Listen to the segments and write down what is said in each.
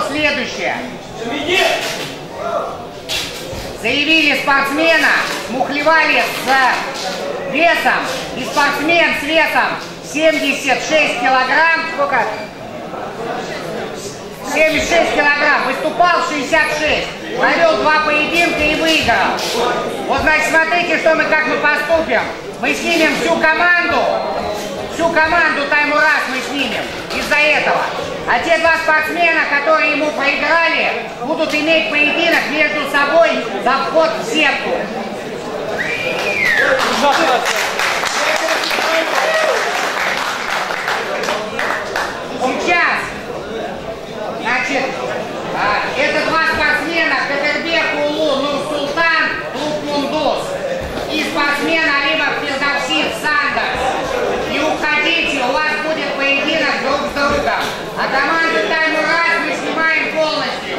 произошло следующее. Заявили спортсмена, смухлевали с весом, и спортсмен с весом 76 килограмм, сколько? 76 килограмм, выступал 66, провел 2 поединка и выиграл. Вот, значит, смотрите, как мы поступим. Мы снимем всю команду Таймураз мы снимем из-за этого. А те 2 спортсмена, которые ему проиграли, будут иметь поединок между собой за вход в сетку. Сейчас, значит, это 2 спортсмена, Кадырбек Улу Нурсултан Лукмундус и спортсмен Алимов Фирдавсин Сандерс. Не уходите, у вас будет поединок друг с другом. А команду Таймураз мы снимаем полностью.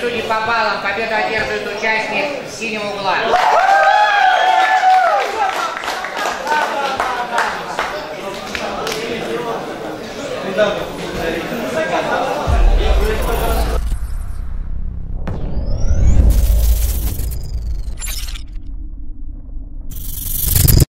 судей по баллам. Победу одерживает участник синего угла. кандидатов.